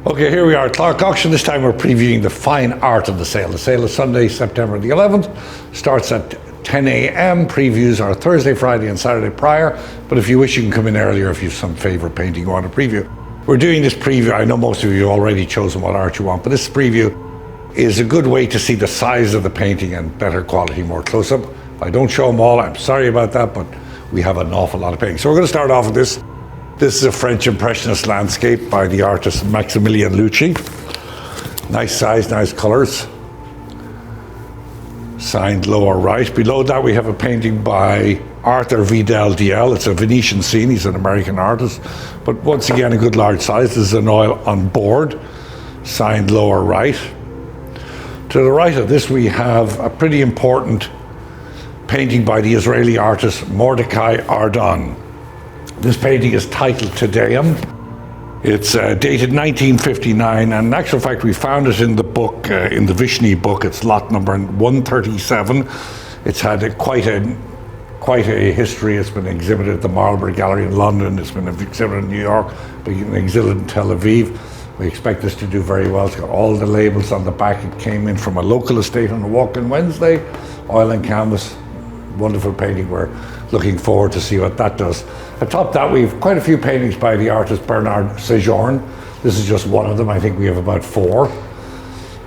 Okay, here we are at Clarke Auction. This time we're previewing the fine art of the sale. The sale is Sunday, September the 11th. Starts at 10 a.m. Previews are Thursday, Friday and Saturday prior. But if you wish, you can come in earlier if you have some favorite painting you want to preview. We're doing this preview. I know most of you have already chosen what art you want, but this preview is a good way to see the size of the painting and better quality, more close-up. If I don't show them all, I'm sorry about that, but we have an awful lot of paintings. So we're going to start off with this. This is a French Impressionist landscape by the artist Maximilien Lucci. Nice size, nice colors. Signed lower right. Below that we have a painting by Arthur Vidal DL. It's a Venetian scene. He's an American artist. But once again, a good large size. This is an oil on board. Signed lower right. To the right of this we have a pretty important painting by the Israeli artist Mordecai Ardon. This painting is titled Te Deum. It's dated 1959, and in actual fact we found it in the book, in the Vishny book. It's lot number 137. It's had quite a history. It's been exhibited at the Marlborough Gallery in London. It's been exhibited in New York, been exhibited in Tel Aviv. We expect this to do very well. It's got all the labels on the back. It came in from a local estate on a walk-in Wednesday. Oil and canvas, wonderful painting. We're looking forward to see what that does. Atop that, we have quite a few paintings by the artist Bernard Sejourne. This is just one of them. I think we have about 4.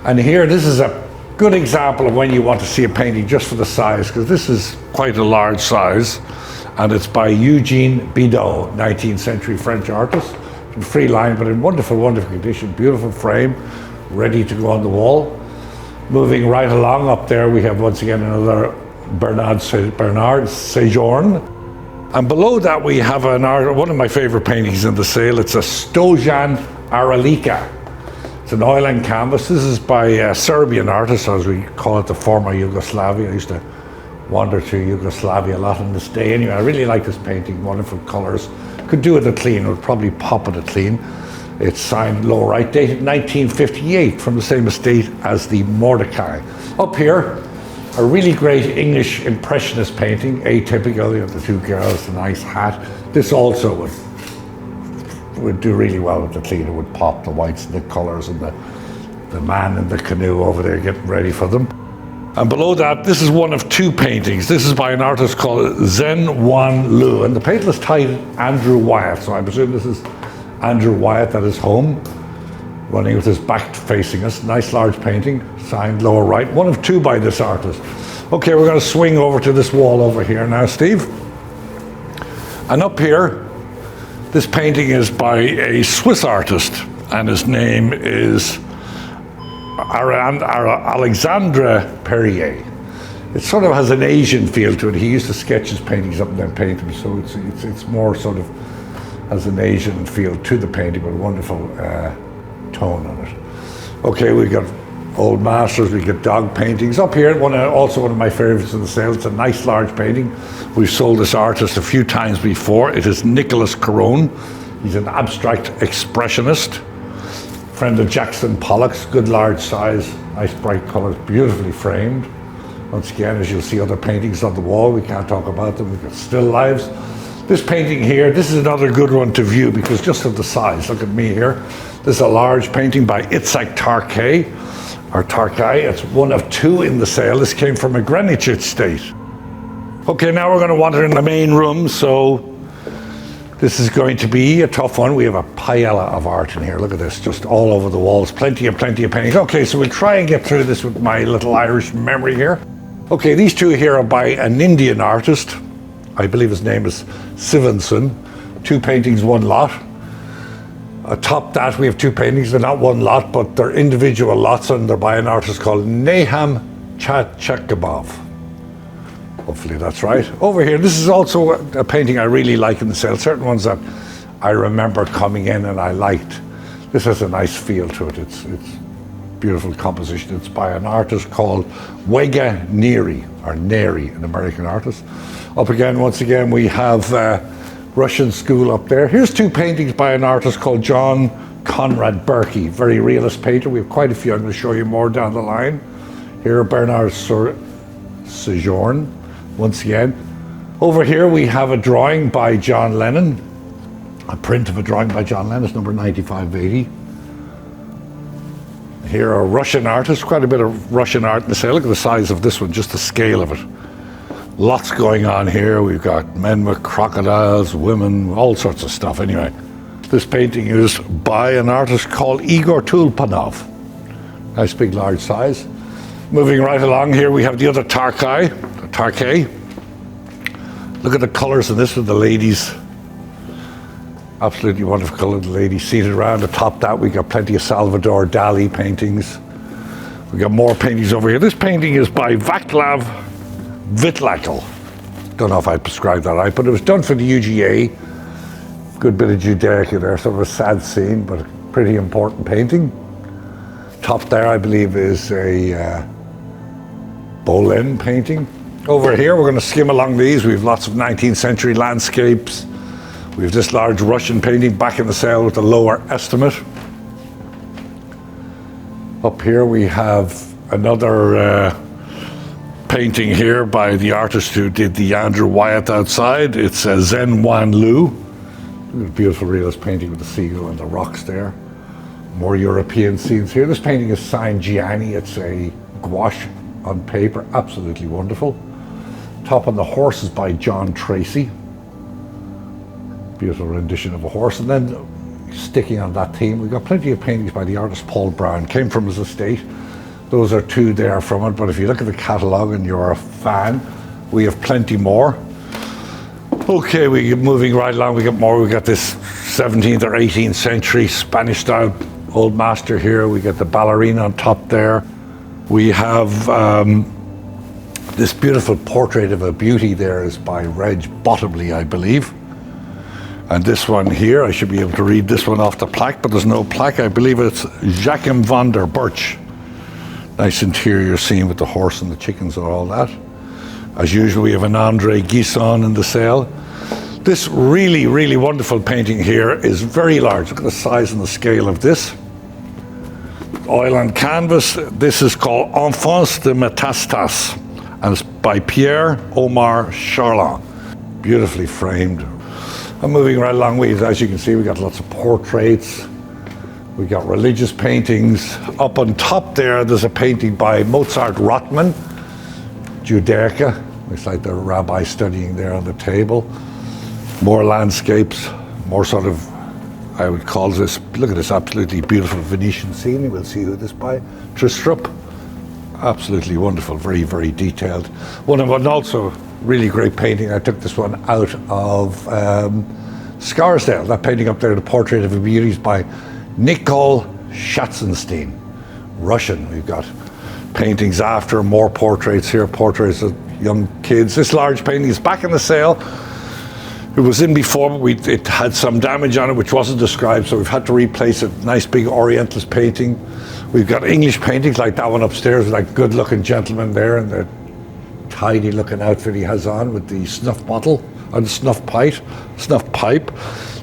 And here, this is a good example of when you want to see a painting just for the size, because this is quite a large size. And it's by Eugene Bidault, 19th century French artist. In free line, but in wonderful, wonderful condition. Beautiful frame, ready to go on the wall. Moving right along up there, we have once again another Bernard Sejourne. And below that we have one of my favorite paintings in the sale. It's a Stojan Aralika. It's an oil and canvas. This is by a Serbian artist, as we call it, the former Yugoslavia. I used to wander through Yugoslavia a lot on this day. Anyway, I really like this painting, wonderful colors. Could do with a clean, would probably pop with a clean. It's signed low right, dated 1958, from the same estate as the Mordecai. Up here, a really great English Impressionist painting, atypical. You have the 2 girls, a nice hat. This also would do really well with the clean. It would pop the whites and the colors, and the man in the canoe over there getting ready for them. And below that, this is one of 2 paintings. This is by an artist called Zen Wan Lu, and the painting is titled Andrew Wyatt. So I presume this is Andrew Wyatt at his home, running with his back facing us. Nice large painting, signed lower right. One of 2 by this artist. Okay, we're going to swing over to this wall over here now, Steve. And up here, this painting is by a Swiss artist, and his name is Alexandre Perrier. It sort of has an Asian feel to it. He used to sketch his paintings up and then paint them, so it's more sort of has an Asian feel to the painting, but a wonderful tone on it. Okay, we got old masters, we got dog paintings. Up here, also one of my favorites in the sale. It's a nice large painting. We've sold this artist a few times before. It is Nicholas Carone. He's an abstract expressionist. Friend of Jackson Pollock's, good large size, nice bright colors, beautifully framed. Once again, as you'll see other paintings on the wall, we can't talk about them, we've got still lives. This painting here, this is another good one to view because just of the size. Look at me here. This is a large painting by Itzhak Tarkay, or Tarkay. It's one of 2 in the sale. This came from a Greenwich estate. Okay, now we're going to wander in the main room, so this is going to be a tough one. We have a paella of art in here. Look at this, just all over the walls. Plenty of paintings. Okay, so we'll try and get through this with my little Irish memory here. Okay, these 2 here are by an Indian artist. I believe his name is Sivanson. 2 paintings, 1 lot. Atop that, we have 2 paintings. They're not 1 lot, but they're individual lots, and they're by an artist called Nahum Chachakabov. Hopefully that's right. Over here, this is also a painting I really like in the sale. Certain ones that I remember coming in and I liked. This has a nice feel to it. It's beautiful composition. It's by an artist called Wega Neri, or Neri, an American artist. Up again, once again, we have Russian School up there. Here's 2 paintings by an artist called John Conrad Berkey, very realist painter. We have quite a few. I'm going to show you more down the line. Here, Bernard Sejourne. Once again. Over here we have a drawing by John Lennon, a print of a drawing by John Lennon, it's number 9580. here are Russian artists, quite a bit of Russian art in the sale. Look at the size of this one, just the scale of it. Lots going on here. We've got men with crocodiles, women, all sorts of stuff. Anyway, this painting is by an artist called Igor Tulpanov. Nice big large size. Moving right along here, we have the other Tarkai. Look at the colours in this with the ladies. Absolutely wonderful colour. The ladies seated around. Atop that, we got plenty of Salvador Dali paintings. We got more paintings over here. This painting is by Vaclav Vitlakel. Don't know if I prescribed that right, but it was done for the UGA. Good bit of Judaica there, sort of a sad scene, but a pretty important painting. Top there, I believe, is a Bolin painting. Over here, we're going to skim along these. We have lots of 19th century landscapes. We have this large Russian painting back in the sale with a lower estimate. Up here we have another painting here by the artist who did the Andrew Wyeth outside. It's Zhen Wan Lu. Look at the beautiful realist painting with the seagull and the rocks there. More European scenes here. This painting is signed Gianni. It's a gouache on paper. Absolutely wonderful. Top on the Horse is by John Tracy. Beautiful rendition of a horse. And then sticking on that theme, we've got plenty of paintings by the artist Paul Brown. Came from his estate. Those are two there from it, but if you look at the catalogue and you're a fan, we have plenty more. Okay, we're moving right along. We got more. We got this 17th or 18th century Spanish style old master here. We got the ballerina on top there. We have this beautiful portrait of a beauty there is by Reg Bottomley, I believe. And this one here, I should be able to read this one off the plaque, but there's no plaque. I believe it's Joachim van der Birch. Nice interior scene with the horse and the chickens and all that. As usual, we have an Andre Guisson in the sale. This really, really wonderful painting here is very large. Look at the size and the scale of this. Oil on canvas. This is called Enfants de Métastas, and it's by Pierre Omar Charlon. Beautifully framed. I'm moving right along with, as you can see, we got lots of portraits. We got religious paintings. Up on top there's a painting by Mozart Rothman, Judaica. Looks like the rabbi studying there on the table. More landscapes, more sort of, I would call this, look at this absolutely beautiful Venetian scene. We'll see who this by. Tristrup. Absolutely wonderful, very, very detailed. One also really great painting. I took this one out of Scarsdale. That painting up there, the portrait of a beauty, is by Nikol Schatzenstein, Russian. We've got paintings after, more portraits here, portraits of young kids. This large painting is back in the sale. It was in before, but it had some damage on it which wasn't described, so we've had to replace it. Nice big Orientalist painting. We've got English paintings like that one upstairs, like good looking gentleman there and the tidy looking outfit he has on with the snuff bottle and snuff pipe.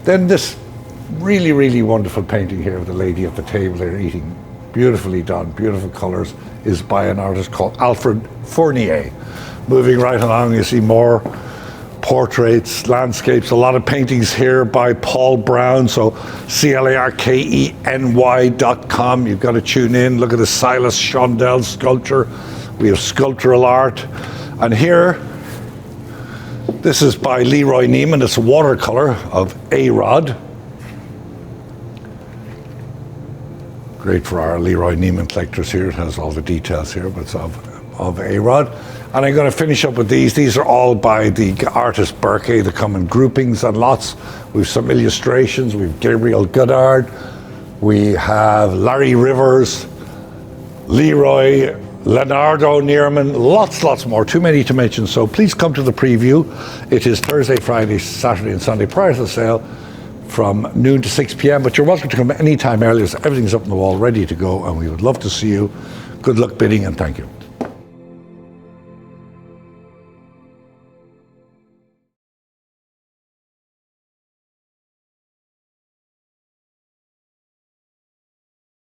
Then this really, really wonderful painting here of the lady at the table there eating. Beautifully done, beautiful colours, is by an artist called Alfred Fournier. Moving right along, you see more portraits, landscapes, a lot of paintings here by Paul Brown, so clarkeny.com. You've got to tune in. Look at the Silas Shondell sculpture. We have sculptural art. And here, this is by Leroy Neiman. It's a watercolor of A-Rod. Great for our Leroy Neiman collectors here. It has all the details here, but it's of A-Rod. And I'm going to finish up with these. These are all by the artist Berkey. They come in groupings and lots. We've some illustrations. We've Gabriel Goddard. We have Larry Rivers, Leroy, Leonardo Neerman, lots more. Too many to mention. So please come to the preview. It is Thursday, Friday, Saturday and Sunday prior to the sale from noon to 6 p.m. But you're welcome to come anytime earlier. So everything's up on the wall, ready to go. And we would love to see you. Good luck bidding and thank you.